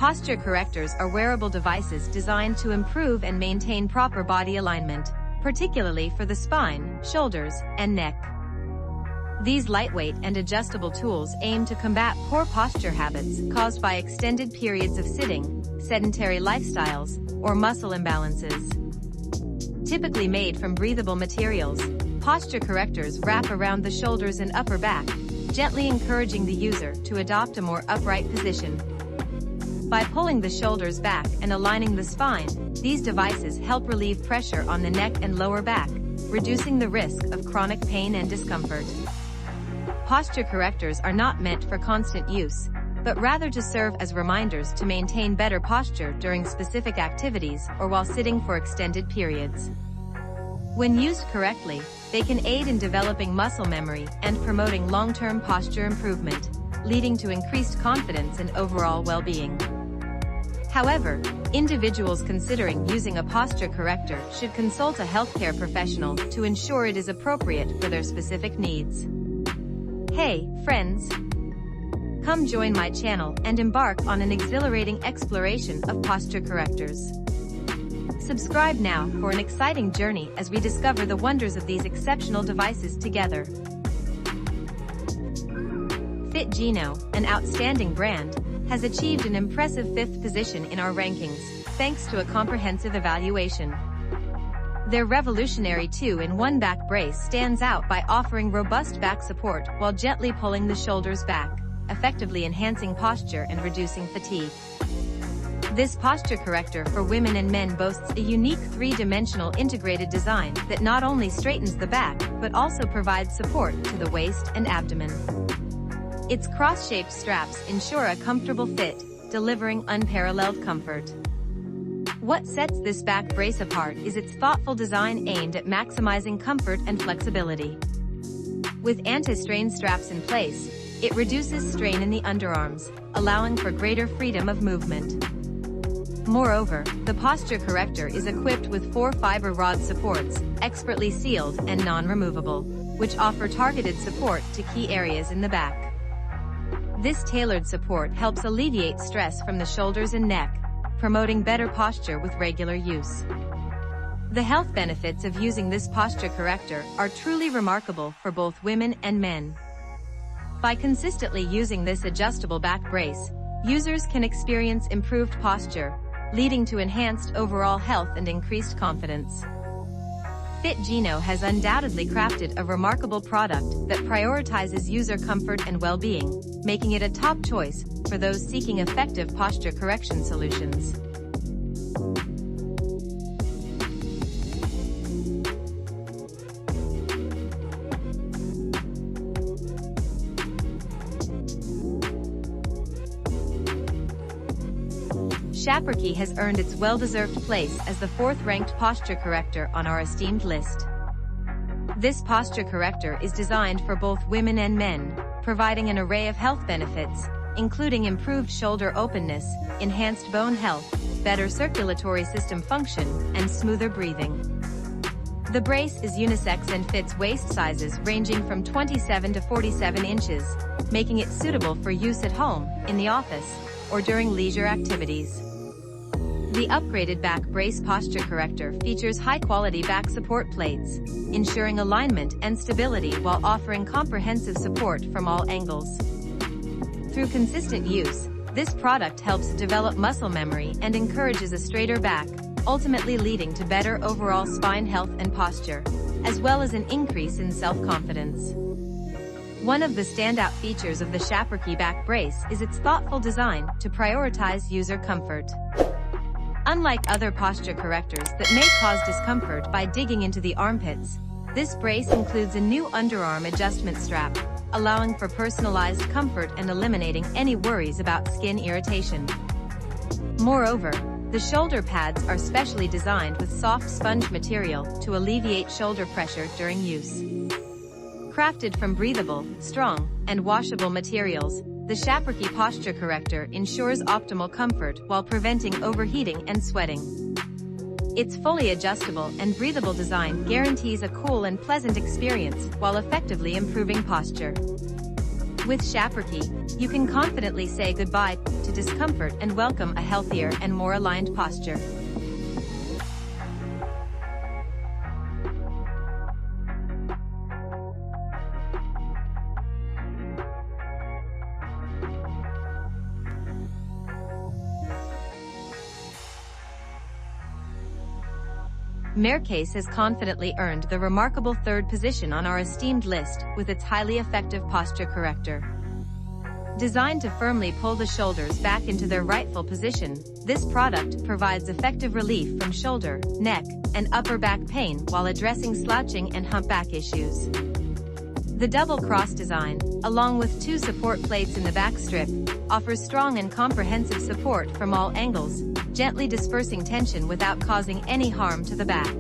Posture correctors are wearable devices designed to improve and maintain proper body alignment, particularly for the spine, shoulders, and neck. These lightweight and adjustable tools aim to combat poor posture habits caused by extended periods of sitting, sedentary lifestyles, or muscle imbalances. Typically made from breathable materials, posture correctors wrap around the shoulders and upper back, gently encouraging the user to adopt a more upright position. By pulling the shoulders back and aligning the spine, these devices help relieve pressure on the neck and lower back, reducing the risk of chronic pain and discomfort. Posture correctors are not meant for constant use, but rather to serve as reminders to maintain better posture during specific activities or while sitting for extended periods. When used correctly, they can aid in developing muscle memory and promoting long-term posture improvement, leading to increased confidence and overall well-being. However, individuals considering using a posture corrector should consult a healthcare professional to ensure it is appropriate for their specific needs. Hey, friends! Come join my channel and embark on an exhilarating exploration of posture correctors. Subscribe now for an exciting journey as we discover the wonders of these exceptional devices together. Geno, an outstanding brand, has achieved an impressive 5th position in our rankings, thanks to a comprehensive evaluation. Their revolutionary 2-in-1 back brace stands out by offering robust back support while gently pulling the shoulders back, effectively enhancing posture and reducing fatigue. This posture corrector for women and men boasts a unique 3-dimensional integrated design that not only straightens the back but also provides support to the waist and abdomen. Its cross-shaped straps ensure a comfortable fit, delivering unparalleled comfort. What sets this back brace apart is its thoughtful design aimed at maximizing comfort and flexibility. With anti-strain straps in place, it reduces strain in the underarms, allowing for greater freedom of movement. Moreover, the posture corrector is equipped with 4 fiber rod supports, expertly sealed and non-removable, which offer targeted support to key areas in the back. This tailored support helps alleviate stress from the shoulders and neck, promoting better posture with regular use. The health benefits of using this posture corrector are truly remarkable for both women and men. By consistently using this adjustable back brace, users can experience improved posture, leading to enhanced overall health and increased confidence. Geno has undoubtedly crafted a remarkable product that prioritizes user comfort and well-being, making it a top choice for those seeking effective posture correction solutions. Mercase has earned its well-deserved place as the 4th-ranked posture corrector on our esteemed list. This posture corrector is designed for both women and men, providing an array of health benefits, including improved shoulder openness, enhanced bone health, better circulatory system function, and smoother breathing. The brace is unisex and fits waist sizes ranging from 27 to 47 inches, making it suitable for use at home, in the office, or during leisure activities. The upgraded back brace posture corrector features high-quality back support plates, ensuring alignment and stability while offering comprehensive support from all angles. Through consistent use, this product helps develop muscle memory and encourages a straighter back, ultimately leading to better overall spine health and posture, as well as an increase in self-confidence. One of the standout features of the Mercase back brace is its thoughtful design to prioritize user comfort. Unlike other posture correctors that may cause discomfort by digging into the armpits, this brace includes a new underarm adjustment strap, allowing for personalized comfort and eliminating any worries about skin irritation. Moreover, the shoulder pads are specially designed with soft sponge material to alleviate shoulder pressure during use. Crafted from breathable, strong, and washable materials, the Mercase posture corrector ensures optimal comfort while preventing overheating and sweating. Its fully adjustable and breathable design guarantees a cool and pleasant experience while effectively improving posture. With Mercase, you can confidently say goodbye to discomfort and welcome a healthier and more aligned posture. Mercase has confidently earned the remarkable third position on our esteemed list with its highly effective posture corrector. Designed to firmly pull the shoulders back into their rightful position, this product provides effective relief from shoulder, neck, and upper back pain while addressing slouching and humpback issues. The double cross design, along with 2 support plates in the back strip, offers strong and comprehensive support from all angles, gently dispersing tension without causing any harm to the back.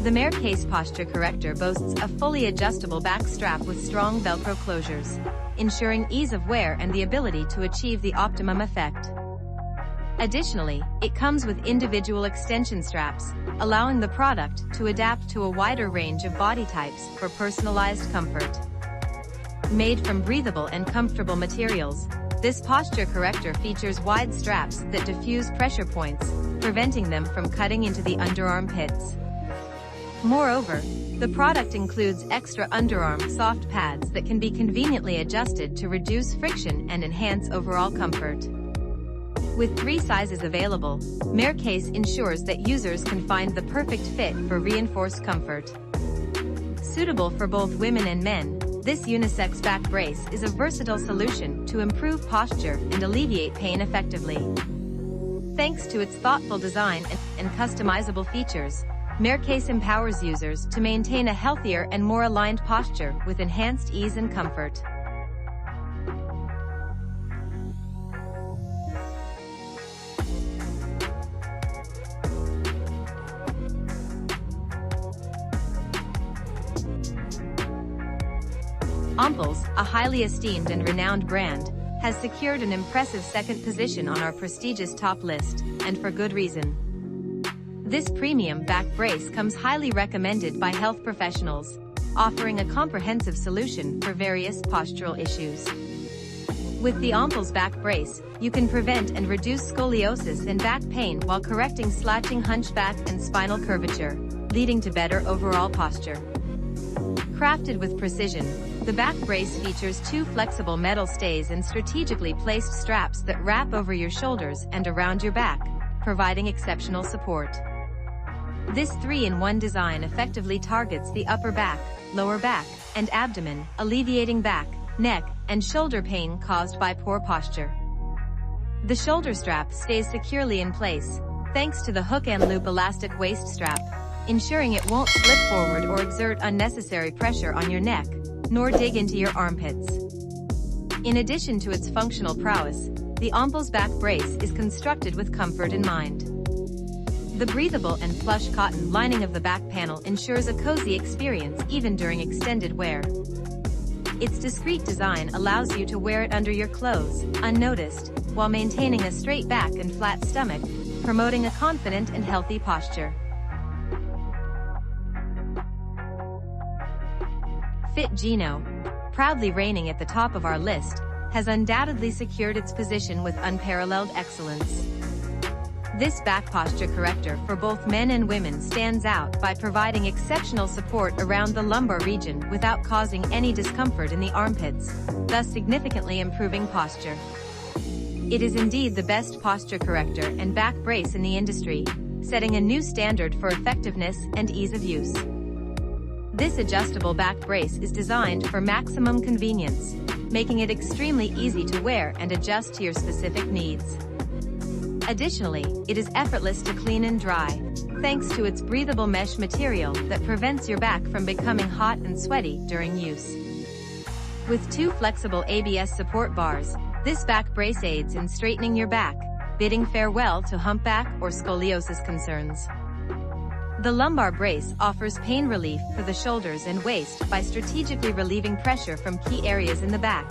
The Mercase Posture Corrector boasts a fully adjustable back strap with strong Velcro closures, ensuring ease of wear and the ability to achieve the optimum effect. Additionally, it comes with individual extension straps, allowing the product to adapt to a wider range of body types for personalized comfort. Made from breathable and comfortable materials, this posture corrector features wide straps that diffuse pressure points, preventing them from cutting into the underarm pits. Moreover, the product includes extra underarm soft pads that can be conveniently adjusted to reduce friction and enhance overall comfort. With 3 sizes available, Mercase ensures that users can find the perfect fit for reinforced comfort. Suitable for both women and men, this unisex back brace is a versatile solution to improve posture and alleviate pain effectively. Thanks to its thoughtful design and customizable features, Mercase empowers users to maintain a healthier and more aligned posture with enhanced ease and comfort. Omples, a highly esteemed and renowned brand, has secured an impressive second position on our prestigious top list, and for good reason. This premium back brace comes highly recommended by health professionals, offering a comprehensive solution for various postural issues. With the Omples back brace, you can prevent and reduce scoliosis and back pain while correcting slouching, hunchback, and spinal curvature, leading to better overall posture. Crafted with precision, the back brace features 2 flexible metal stays and strategically placed straps that wrap over your shoulders and around your back, providing exceptional support. This 3-in-1 design effectively targets the upper back, lower back, and abdomen, alleviating back, neck, and shoulder pain caused by poor posture. The shoulder strap stays securely in place, thanks to the hook and loop elastic waist strap, ensuring it won't slip forward or exert unnecessary pressure on your neck, nor dig into your armpits. In addition to its functional prowess, the Omples back brace is constructed with comfort in mind. The breathable and plush cotton lining of the back panel ensures a cozy experience even during extended wear. Its discreet design allows you to wear it under your clothes, unnoticed, while maintaining a straight back and flat stomach, promoting a confident and healthy posture. Geno, proudly reigning at the top of our list, has undoubtedly secured its position with unparalleled excellence. This back posture corrector for both men and women stands out by providing exceptional support around the lumbar region without causing any discomfort in the armpits, thus significantly improving posture. It is indeed the best posture corrector and back brace in the industry, setting a new standard for effectiveness and ease of use. This adjustable back brace is designed for maximum convenience, making it extremely easy to wear and adjust to your specific needs. Additionally, it is effortless to clean and dry, thanks to its breathable mesh material that prevents your back from becoming hot and sweaty during use. With 2 flexible ABS support bars, this back brace aids in straightening your back, bidding farewell to humpback or scoliosis concerns. The lumbar brace offers pain relief for the shoulders and waist by strategically relieving pressure from key areas in the back,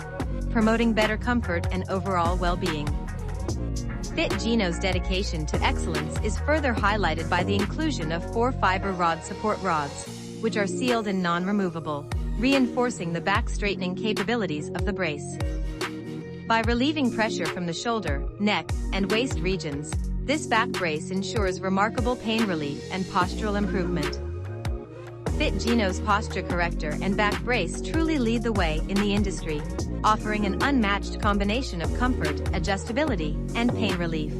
promoting better comfort and overall well-being. Geno's dedication to excellence is further highlighted by the inclusion of 4 fiber rod support rods, which are sealed and non-removable, reinforcing the back straightening capabilities of the brace. By relieving pressure from the shoulder, neck, and waist regions, this back brace ensures remarkable pain relief and postural improvement. Geno's posture corrector and back brace truly lead the way in the industry, offering an unmatched combination of comfort, adjustability, and pain relief.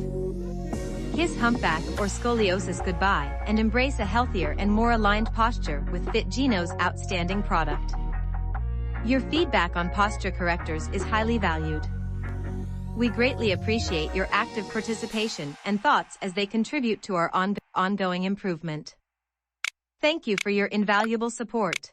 Kiss humpback or scoliosis goodbye and embrace a healthier and more aligned posture with Geno's outstanding product. Your feedback on posture correctors is highly valued. We greatly appreciate your active participation and thoughts as they contribute to our ongoing improvement. Thank you for your invaluable support.